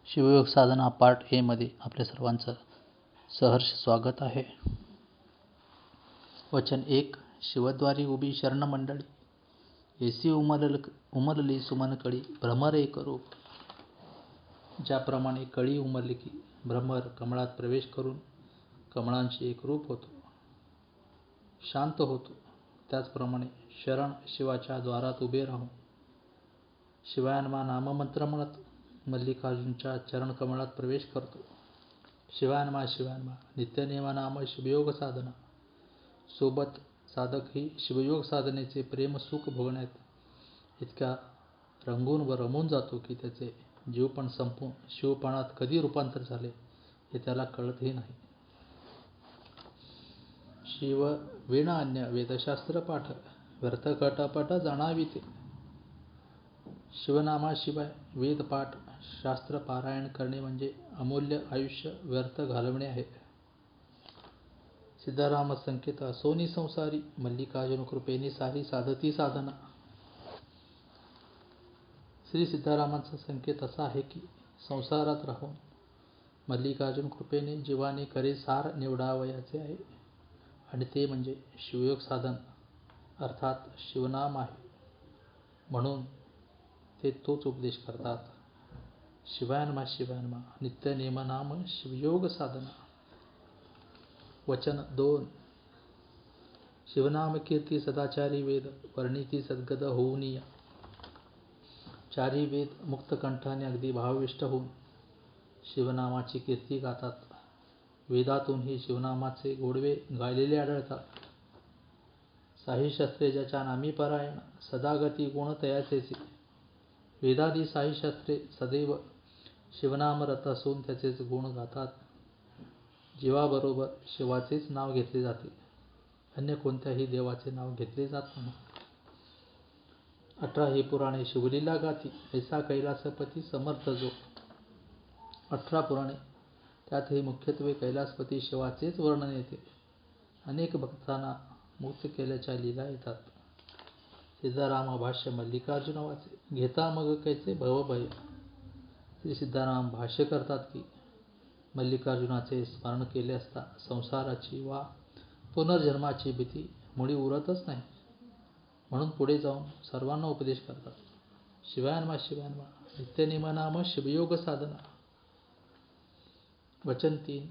Shivyog Sadhana part A मध्ये आपल्या सर्वांचं सहर्ष स्वागत आहे. वचन 1. शिवद्वारी उभी शरण मंडळी, येसी उमलली सुमनकळी, भ्रमर एक रूप. ज्याप्रमाणे कळी उमलली की भ्रमर कमळात प्रवेश करून कमळांशी एक रूप होतो, शांत होतो, त्याचप्रमाणे शरण शिवाच्या द्वारात उभे राहून शिवायनमा नाममंत्र म्हणत मल्लिकार्जुनच्या चरणकमळात प्रवेश करतो. शिवायनमा शिवायनमा नित्यनेम नाम शिवयोग साधना. सोबत साधकही शिवयोग साधनेचे प्रेम सुख भोगण्यात इतक्या रंगून व रमून जातो की त्याचे जीवपण संपून शिवपणात कधी रूपांतर झाले हे त्याला कळतही नाही. शिव विण अन्य वेदशास्त्र पाठ, व्यर्थ कटापट जाणावी ते. शिवनामाशिवाय वेदपाठ शास्त्र पारायण करणे म्हणजे अमूल्य आयुष्य व्यर्थ घालवणे आहे. सिद्धाराम संकेत असोनी संसारी, मल्लिकार्जुन कृपेने सारी साधती साधना. श्री सिद्धारामांचा संकेत असा आहे की संसारात राहून मल्लिकार्जुन कृपेने जीवाने खरे सार निवडावयाचे आहे, आणि ते म्हणजे शिवयोग साधन अर्थात शिवनाम आहे. म्हणून ते तोच उपदेश करतात. शिवायनमा शिवायनमा नित्यनेम नाम शिवयोग साधना. वचन 2. शिवनाम कीर्ती सदाचारी वेद, वर्णिती सद्गद होऊनिया. चारी वेद मुक्तकंठाने अगदी भावविष्ट होऊन शिवनामाची कीर्ती गातात. वेदातूनही शिवनामाचे गोडवे गायलेले आढळतात. साही शास्त्रे ज्याच्या नामी पारायण, सदागती गुण तयाचेचे. वेदादी साही शास्त्रे सदैव शिवनामरत असून त्याचेच गुण गातात. जीवाबरोबर शिवाचेच नाव घेतले जाते, अन्य कोणत्याही देवाचे नाव घेतले जात नाही. 18 ही पुराणे शिवलीला गाती, ऐसा कैलासपती समर्थ जो. 18 पुराणे, त्यातही मुख्यत्वे कैलासपती शिवाचेच वर्णन येते. अनेक भक्तांना मुक्त केल्याच्या लीला येतात. सिद्धाराम भाष्य मल्लिकार्जुन वाचे, घेता मग कैचे भवभय. श्री सिद्धाराम भाष्य करतात की मल्लिकार्जुनाचे स्मरण केले असता संसाराची वा पुनर्जन्माची भीती मुळी उरतच नाही. म्हणून पुढे जाऊन सर्वांना उपदेश करतात. शिवायनमा शिवायनमा नित्यनेम नाम शिवयोग साधना. वचन 3.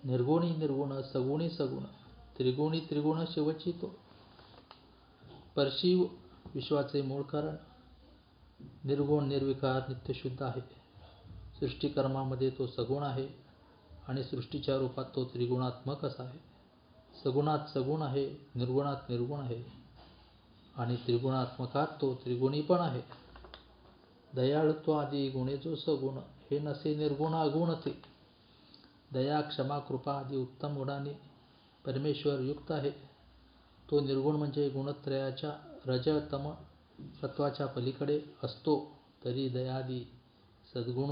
निर्गुणी निर्गुण, सगुणी सगुण, त्रिगुणी त्रिगुण शिवचितो. परशिव विश्वाचे मूळ कारण निर्गुण निर्विकार नित्यशुद्ध आहे. सृष्टिकर्मामध्ये तो सगुण आहे आणि सृष्टीच्या रूपात तो त्रिगुणात्मक असा आहे. सगुणात सगुण आहे, निर्गुणात निर्गुण आहे आणि त्रिगुणात्मकात तो त्रिगुणी पण आहे. दयाळुत्वादी गुणे जो सगुण, हे नसे निर्गुण अगुण ते. दया क्षमा कृपा आदी उत्तम गुणांनी परमेश्वर युक्त आहे. तो निर्गुण म्हणजे गुणत्रयाच्या रज तम सत्वाच्या पलीकडे असतो तरी दयादी सद्गुण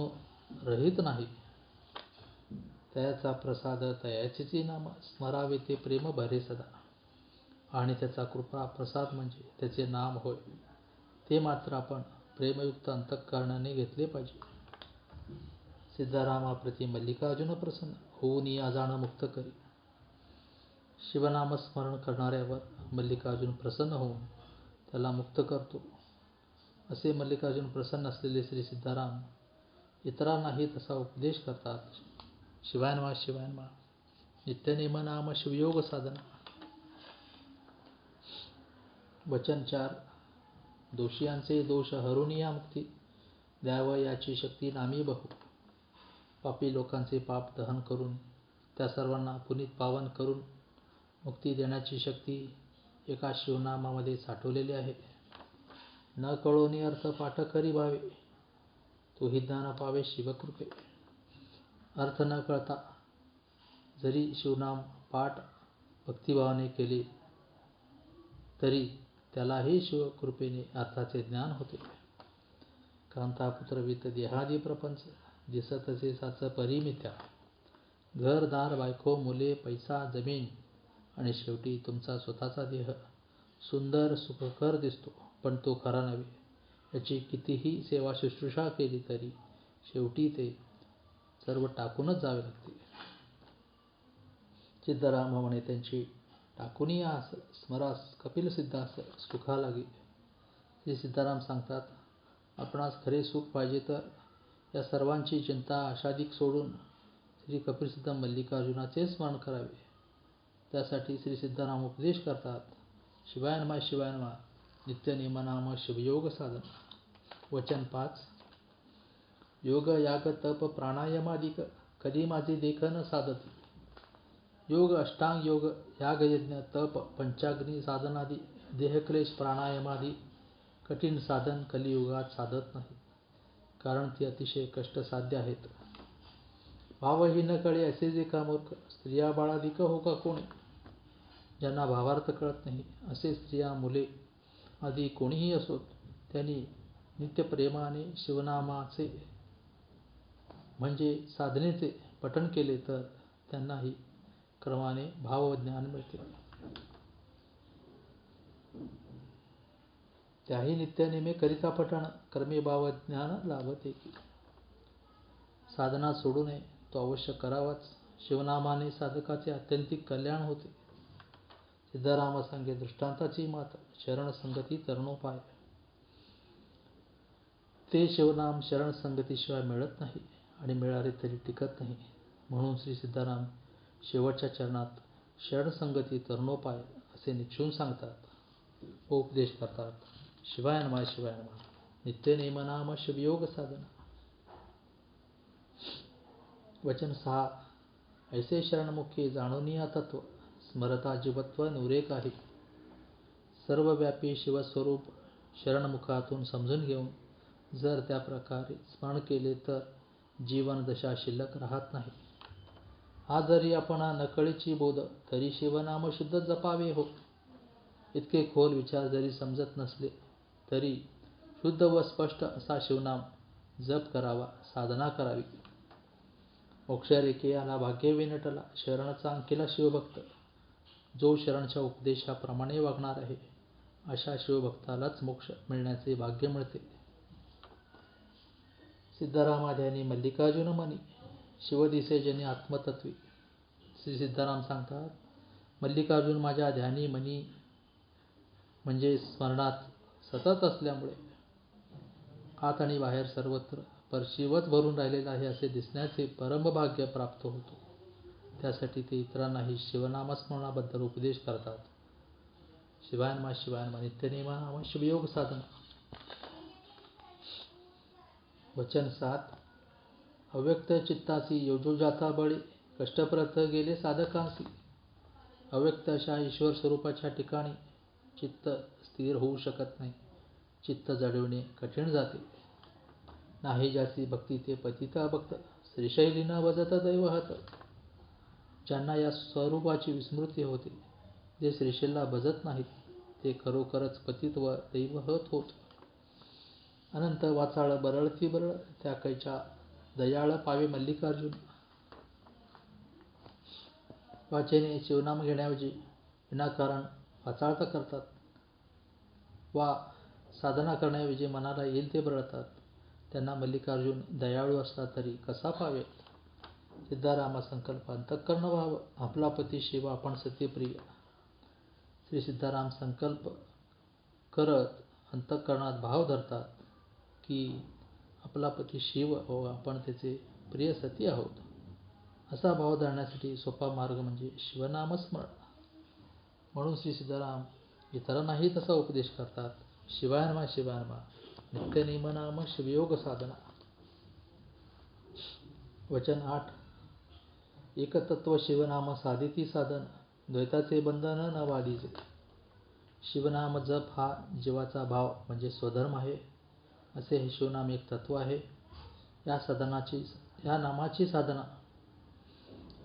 रहित नाही. त्याचा प्रसाद तयाचेची नाम, स्मरावे ते प्रेम भरे सदा. आणि त्याचा कृपा प्रसाद म्हणजे त्याचे नाम होय, ते मात्र आपण प्रेमयुक्त अंतःकरणाने घेतले पाहिजे. सिद्धारामाप्रती मल्लिकार्जुन प्रसन्न होऊन अजाण मुक्त करी. शिवनामस्मरण करणाऱ्यावर मल्लिकार्जुन प्रसन्न होऊन त्याला मुक्त करतो. असे मल्लिकार्जुन प्रसन्न असलेले श्री सिद्धाराम इतरांनाही तसा उपदेश करतात. शिवायनमा शिवायनमा नित्यनेम नाम शिवयोग साधना. वचन 4. दोषियांचे दोष हरून या मुक्ती, द्याव याची शक्ती नामी बहु. पापी लोकांचे पाप दहन करून त्या सर्वांना पुनीत पावन करून मुक्ती देण्याची शक्ती एका शिवनामामध्ये साठवलेली आहे. न कळोनी अर्थ पाठ करी भावे, तोही ज्ञान पावे शिवकृपे. अर्थ न कळता जरी शिवनाम पाठ भक्तिभावाने केले तरी त्यालाही शिवकृपेने अर्थाचे ज्ञान होते. कांतापुत्रवित देहादी प्रपंच, दिसतसे साच परिमित्या. घर दार बायको मुले पैसा जमीन आणि शेवटी तुमचा स्वतःचा देह सुंदर सुखकर दिसतो, पण तो खरा नव्हे. याची कितीही सेवा शुश्रूषा केली तरी शेवटी ते सर्व टाकूनच जावे लागते. सिद्धराम म्हणे त्यांची टाकून आस स्मरास कपिल सिद्धास सुखा लागे. श्री सिद्धाराम सांगतात, आपणास खरे सुख पाहिजे तर या सर्वांची चिंता आशाधिक सोडून श्री कपिलसिद्ध मल्लिकार्जुनाचे स्मरण करावे. त्यासाठी श्री सिद्धाराम उपदेश करतात. शिवायनमा शिवायनमा नित्य नियमनाम शिवयोग साधन. वचन 5. योग याग तप प्राणायामादिक कधी माझे देखन साधती. योग अष्टांग योग याग यज्ञ तप पंचाग्नी साधनादी देहक्लेश प्राणायामादी कठीण साधन कलियुगात साधत नाही, कारण ती अतिशय कष्टसाध्य आहेत. भावही न कळे असे जे का मूर्ख स्त्रिया बाळाधिक हो का कोणी. ज्यांना भावार्थ कळत नाही असे स्त्रिया मुले आदी कोणीही असोत, त्यांनी नित्यप्रेमाने शिवनामाचे म्हणजे साधनेचे पठण केले तर त्यांनाही क्रमाने भावज्ञान मिळते. त्याही नित्यनेमे करिता पठण क्रमे भावज्ञान लाभते की. साधना सोडू नये, तो अवश्य करावाच. शिवनामाने साधकाचे अत्यंतिक कल्याण होते. सिद्धाराम सांगे दृष्टांताची मात शरण संगती तरणोपाय. ते शिवनाम शरण संगतीशिवाय मिळत नाही आणि मिळाले तरी टिकत नाही. म्हणून श्री सिद्धाराम शेवटच्या चरणात शरण संगती तरणोपाय असे निक्षून सांगतात व उपदेश करतात. शिवाय नमः शिवाय नमः नित्य नेमनाम शिवयोग साधना. वचन 6. ऐसे शरणमुखी जाणूनिया तत्व स्मरता जीवत्व नुरे काही. सर्वव्यापी शिवस्वरूप शरणमुखातून समजून घेऊन जर त्या प्रकारे स्मरण केले तर जीवन दशा शिल्लक राहत नाही. हा जरी आपण नकळीची बोध तरी शिवनाम शुद्ध जपावे हो. इतके खोल विचार जरी समजत नसले तरी शुद्ध व स्पष्ट असा शिवनाम जप करावा, साधना करावी. मोक्षरेखे आला भाग्य विनटला शरणचा अंकिला शिवभक्त. जो शरणच्या उपदेशाप्रमाणे वागणार आहे अशा शिवभक्तालाच मोक्ष मिळण्याचे भाग्य मिळते. सिद्धरामाध्यानी मल्लिकार्जुन मनी शिव दिसे जनी आत्मतत्वी. श्री सिद्धाराम सांगतात, मल्लिकार्जुन माझ्या ध्यानी मनी म्हणजे स्मरणात सतत असल्यामुळे आत आणि बाहेर सर्वत्र परशिवच भरून राहिलेला आहे असे दिसण्याचे परमभाग्य प्राप्त होतो. त्यासाठी ते इतरांनाही शिवनामस्मरणाबद्दल उपदेश करतात. शिवाय नमः शिवाय नमः नित्यनेमनाम शिवयोग साधना. वचन 7. अव्यक्त चित्तासी योजो जाता बळी कष्टप्रत गेले साधकांसी. अव्यक्त अशा ईश्वर स्वरूपाच्या ठिकाणी चित्त स्थिर होऊ शकत नाही. चित्त जडविणे कठीण जाते. नाही ज्याची भक्ती ते पतित अभक्त श्रीशैलीना वजत दैवहत. ज्यांना या स्वरूपाची विस्मृती होते, जे श्रीशैलला भजत नाहीत, ते खरोखरच पतित व दैवहत होत. अनंत वाचाळ बरळती बरळ त्या कैच्या दयाळ पावे मल्लिकार्जुन. वाचेने शिवनाम घेण्याऐवजी विनाकारण वाचाळता करतात वा साधना करण्याऐवजी मनाला येईल ते बरळतात. त्यांना मल्लिकार्जुन दयाळू असला तरी कसा पावेत. सिद्धारामा संकल्प अंतःकरण भाव आपला पती शिव आपण सत्यप्रिय. श्री सिद्धाराम संकल्प करत अंतःकरणात भाव धरतात की आपला पती शिव व आपण त्याचे प्रिय सती आहोत. असा भाव धरण्यासाठी सोपा मार्ग म्हणजे शिवनामस्मरण. म्हणून श्री सिद्धाराम इतरांनाही तसा उपदेश करतात. शिवाय नमः शिवाय नमः नित्यनेमनाम शिवयोग साधना. वचन 8. एकतत्व शिवनाम साधिती साधन द्वैताचे बंधन न बाधिजे. शिवनाम जप हा जीवाचा भाव म्हणजे स्वधर्म आहे. असे हे शिवनाम एक तत्व आहे. या नामाची साधना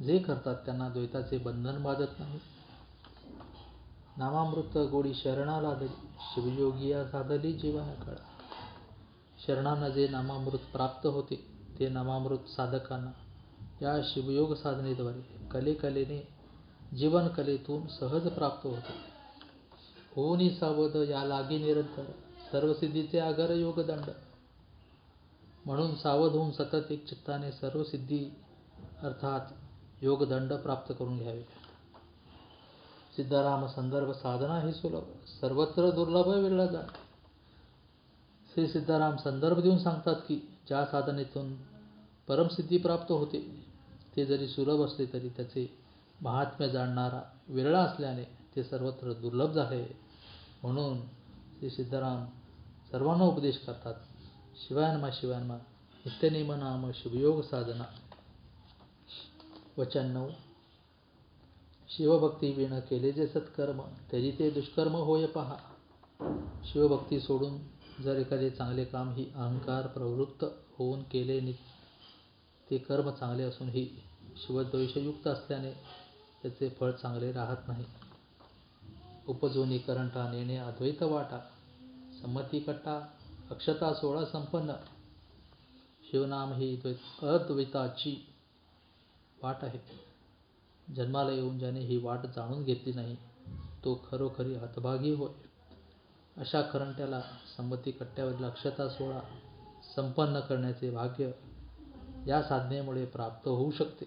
जे करतात त्यांना द्वैताचे बंधन बाधत नाही. नामामृत गोडी शरणा लादली शिवयोगिया साधली जीवन कळा. शरणांना जे नामामृत प्राप्त होते ते नामामृत साधकांना या शिवयोग साधनेद्वारे कलेने जीवन कलेतून सहज प्राप्त होते. होऊनी सावध या लागी निरंतर सर्वसिद्धीचे आगर योगदंड. म्हणून सावध होऊन सतत एक चित्ताने सर्व सिद्धी अर्थात योगदंड प्राप्त करून घ्यावे. सिद्धाराम संदर्भ साधना ही सुलभ, सर्वत्र दुर्लभ वेगळा जाणे. श्री सिद्धाराम संदर्भ देऊन सांगतात की ज्या साधनेतून परमसिद्धी प्राप्त होते ते जरी सुलभ असले तरी त्याचे महात्म्य जाणणारा वेगळा असल्याने ते सर्वत्र दुर्लभ झाले. म्हणून श्री सिद्धाराम सर्वांना उपदेश करतात. शिवायनमा शिवायनमा नित्यनेम नाम शुभयोग साधना. वचन 9. शिवभक्ती विण केले जे सत्कर्म तरी ते दुष्कर्म होय पहा. शिवभक्ती सोडून जर एखादे चांगले काम ही अहंकार प्रवृत्त होऊन केले ते कर्म चांगले असूनही शिवद्वेषयुक्त असल्याने त्याचे फळ चांगले राहत नाही. उपजोनी करंटा नेणे अद्वैत वाटा, संमती कट्टा अक्षता 16 संपन्न. शिवनाम ही अद्वैताची वाट आहे. जन्माला येऊन ज्याने ही वाट जाणून घेतली नाही तो खरोखरी हतभागी होय. अशा करंट्याला संमती कट्ट्यावरील अक्षता 16 संपन्न करण्याचे भाग्य या साधनेमुळे प्राप्त होऊ शकते.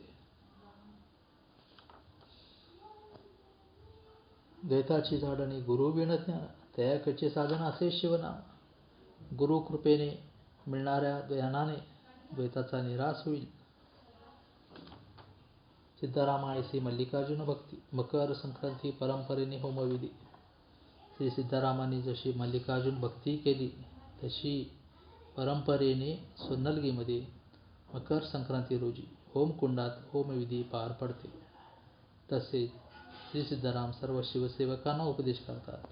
द्वैताची झाडणे गुरु विण ज्ञान तयाकचे साधन असे शिवनाम. गुरु कृपेने मिळणाऱ्या ज्ञानाने द्वैताचा निराश होईल. सिद्धारामायसी मल्लिकार्जुन भक्ती मकर संक्रांती परंपरेने होमविधी. श्री सिद्धारामांनी जशी मल्लिकार्जुन भक्ती केली तशी परंपरेने सोन्नलगीमध्ये मकर संक्रांती रोजी होमकुंडात होमविधी पार पडते. तसेच श्री सिद्धाराम सर्व शिवसेवकांना उपदेश करतात.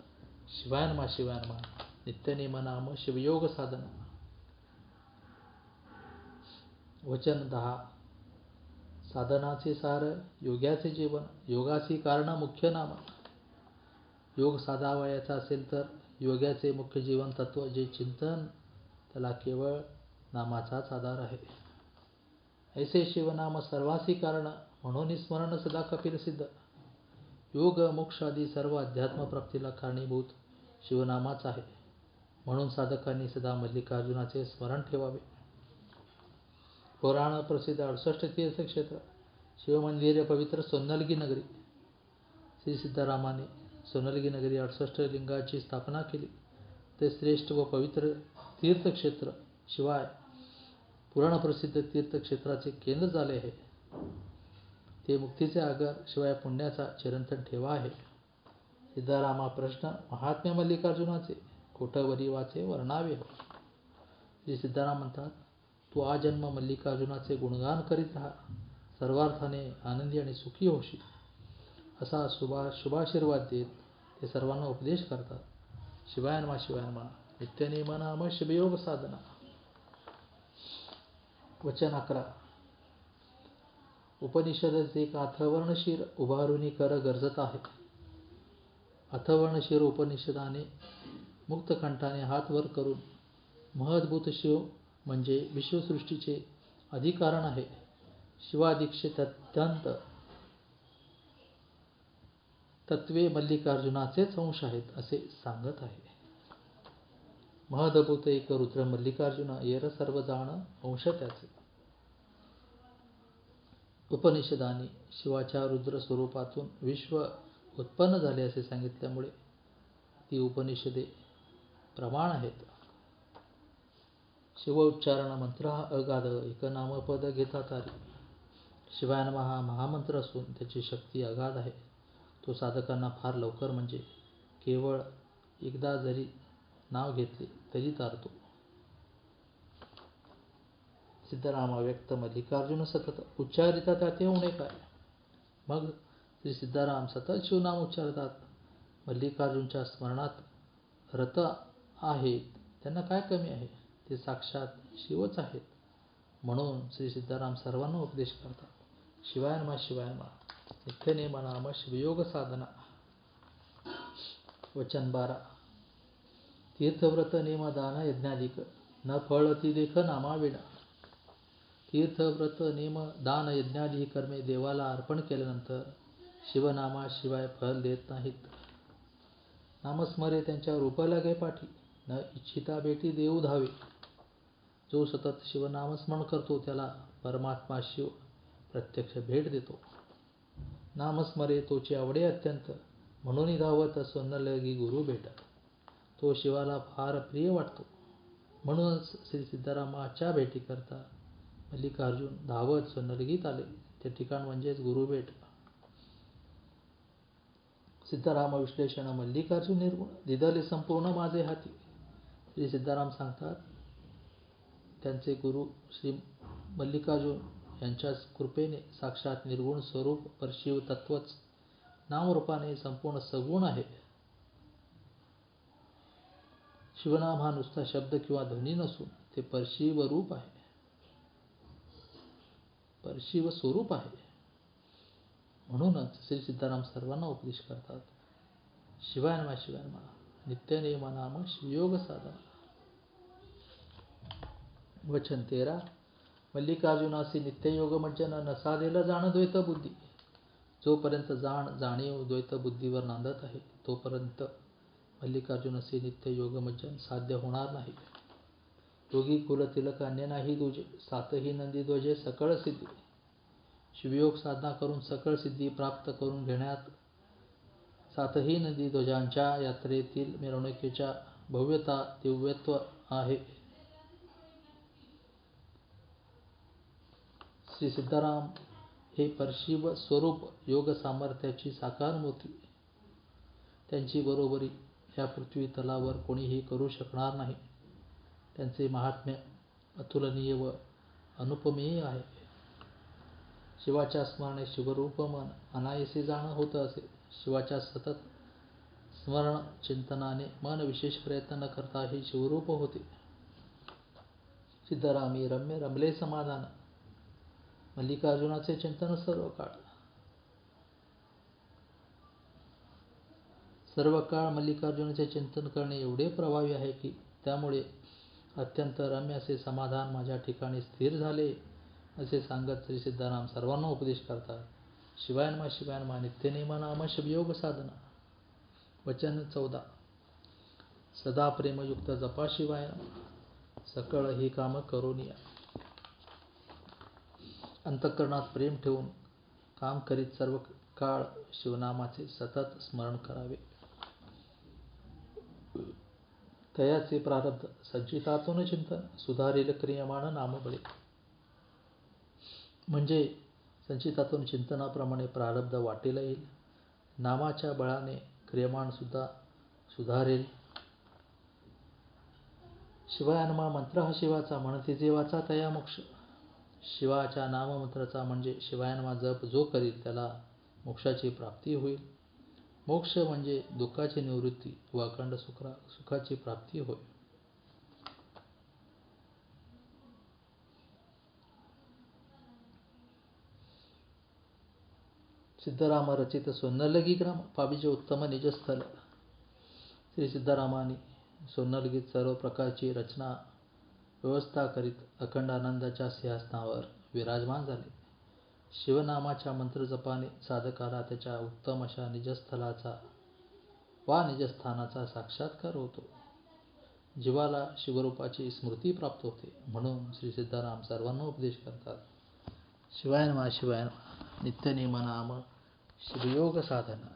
शिवायनमा शिवायनमा नित्यनेम नाम शिवयोग साधना. वचन 10. साधनाचे सार योग्याचे जीवन योगासी कारण मुख्य नाम. योग साधावयाचा असेल तर योग्याचे मुख्य जीवन तत्व जे चिंतन त्याला केवळ नामाचाच आधार आहे. ऐसे शिवनाम सर्वासी कारण म्हणून स्मरण सदा कपिल सिद्ध. योग मोक्ष आदी सर्व अध्यात्म प्राप्तीला कारणीभूत शिवनामाच आहे. म्हणून साधकांनी सदा मल्लिकार्जुनाचे स्मरण ठेवावे. पुराण प्रसिद्ध 68 तीर्थक्षेत्र शिवमंदिर पवित्र सोन्नलगी नगरी. श्री सिद्धारामाने सोन्नलगी नगरी 68 लिंगाची स्थापना केली. ते श्रेष्ठ व पवित्र तीर्थक्षेत्र शिवाय पुराणप्रसिद्ध तीर्थक्षेत्राचे केंद्र झाले आहे. ते मुक्तीचे आगर शिवाय पुण्याचा चिरंतन ठेवा आहे. सिद्धारामा प्रश्न महात्म्य मल्लिकार्जुनाचे कोठवरी वाचे वर्णावे हो. श्री सिद्धाराम म्हणतात तू आजन्म मल्लिकार्जुनाचे गुणगान करीत राहा, सर्वार्थाने आनंदी आणि सुखी होशील. असा शुभाशीर्वाद देत ते सर्वांना उपदेश करतात. शिवायनमा शिवायनमा नित्यनेम नाम शिवयोग साधना. वचन 11. उपनिषद एक अथर्वणशीर उभारुनी कर गरजत आहे. अथर्वणशीर उपनिषदाने मुक्तकंठाने हात वर करून महद्भूत शिव म्हणजे विश्वसृष्टीचे अधिकारण आहे. शिवादीक्षित अत्यंत तत्वे मल्लिकार्जुनाचेच अंश आहेत असे सांगत आहे. महदभूत एक रुद्र मल्लिकार्जुन येर सर्व जाण अंश त्याचे. उपनिषदाने शिवाच्या रुद्र स्वरूपातून विश्व उत्पन्न झाले असे सांगितल्यामुळे ती उपनिषदे प्रमाण आहेत. शिव उच्चारण मंत्र हा अगाध एक नामपद घेता तारी. शिवायनमा हा महामंत्र असून त्याची शक्ती अगाध आहे. तो साधकांना फार लवकर म्हणजे केवळ एकदा जरी नाव घेतले तरी तारतो. सिद्धरामा व्यक्त मल्लिकार्जुन सतत उच्चारिता त्याते होणे काय. मग श्री सिद्धाराम सतत शिवनाम उच्चारतात. मल्लिकार्जुनच्या स्मरणात रत आहेत त्यांना काय कमी आहे, ते साक्षात शिवच आहेत. म्हणून श्री सिद्धाराम सर्वांना उपदेश करतात. शिवायनमा शिवायनमा नित्यनेम नाम शिवयोग साधना. वचन 12. तीर्थव्रत नेम दान यज्ञाधिक न फळती देख नामाविना. तीर्थव्रत नेम दान यज्ञादी कर्मे देवाला अर्पण केल्यानंतर शिवनामाशिवाय फल देत नाहीत. नामस्मरे त्यांच्या रूप लागे पाठी न इच्छिता भेटी देऊ धावे. जो सतत शिवनामस्मरण करतो त्याला परमात्मा शिव प्रत्यक्ष भेट देतो. नामस्मरे तोची आवडे अत्यंत, म्हणून धावत सोन्नलगी गुरु भेट. तो शिवाला फार प्रिय वाटतो, म्हणूनच श्री सिद्धारामाच्या भेटीकरता मल्लिकार्जुन धावत सोन्नलगीत आले. ते ठिकाण म्हणजेच गुरुभेट. सिद्धाराम विश्लेषण. मल्लिकार्जुन निर्गुण, दिदले संपूर्ण माझे हाती. श्री सिद्धाराम सांगतात, त्यांचे गुरु श्री मल्लिकार्जुन यांच्याच कृपेने साक्षात निर्गुण स्वरूप परशिव तत्वच नामरूपाने संपूर्ण सगुण आहे. शिवनाम हा नुसता शब्द किंवा ध्वनी नसून ते परशिव रूप आहे, परशिव स्वरूप आहे. म्हणूनच श्री सिद्धाराम सर्वांना उपदेश करतात, शिवाय नमः शिवाय नमः, नित्य नेम नाम शिवयोग साधना. वचन 13. मल्लिकार्जुनासी नित्ययोग मज्जन, न साधेल जाण द्वैत बुद्धी. जोपर्यंत जाणीव द्वैत बुद्धीवर नांदत आहे तोपर्यंत मल्लिकार्जुनासी नित्य योगमज्जन साध्य होणार नाही. योगी कुल तिलक अन्य नाही दुजे, सातही नंदी ध्वजे सकळ सिद्धी. शिवयोग साधना करून सकळ सिद्धी प्राप्त करून घेण्यात सातही नंदी ध्वजांच्या यात्रेतील मिरवणुकीच्या भव्यता दिव्यत्व आहे. श्री सिद्धाराम हे परशिव स्वरूप योग सामर्थ्याची साकार मूर्ती. त्यांची बरोबरी या पृथ्वी तलावर कोणीही करू शकणार नाही. त्यांचे महात्म्य अतुलनीय व अनुपमेय आहे. शिवाच्या स्मरणे शिवरूप मन अनायसे जाण होत असे. शिवाच्या सतत स्मरण चिंतनाने मन विशेष प्रयत्न न करता हे शिवरूप होते. सिद्धरामी रम्य रमले समाधान, मल्लिकार्जुनाचे चिंतन सर्व काळ. सर्व काळ मल्लिकार्जुनाचे चिंतन करणे एवढे प्रभावी आहे की त्यामुळे अत्यंत रम्य असे समाधान माझ्या ठिकाणी स्थिर झाले, असे सांगत श्री सिद्धाराम सर्वांना उपदेश करतात. शिवाय नमः शिवाय नमः, नित्य नेम नाम शिवयोग साधना. वचन 14. सदा प्रेमयुक्त जपा शिवाय नमः, सकळ ही काम करोनिया. अंतःकरणात प्रेम ठेवून काम करीत सर्व काळ शिवनामाचे सतत स्मरण करावे. तयाचे प्रारब्ध संचितातून चिंतन, सुधारेल क्रियमाण नामबळे. म्हणजे संचितातून चिंतनाप्रमाणे प्रारब्ध वाटेला येईल, नामाच्या बळाने क्रियमाण सुद्धा सुधारेल. शिवाय नमः मंत्र हा शिवाचा, म्हणते जीवाचा तया मोक्ष. शिवाच्या नाममंत्राचा म्हणजे शिवाय नमः जप जो करील त्याला मोक्षाची प्राप्ती होईल. मोक्ष म्हणजे दुःखाची निवृत्ती व अखंड सुखाची प्राप्ती होय. सिद्धराम रचित सोन्नलगी ग्राम, पाविजे उत्तम निजस्थल. श्री सिद्धरामानी सोन्नलगीत सर्व प्रकारची रचना व्यवस्था करीत अखंड आनंदाच्या सिंहासनावर विराजमान झाले. शिवनामाच्या मंत्रजपाने साधकाला त्याच्या उत्तम अशा निजस्थलाचा वा निजस्थानाचा साक्षात्कार होतो. जीवाला शिवरूपाची स्मृती प्राप्त होते. म्हणून श्री सिद्धाराम सर्वांना उपदेश करतात, शिवाय नमः शिवाय नमः, नित्य नेम नाम शिवयोग साधना.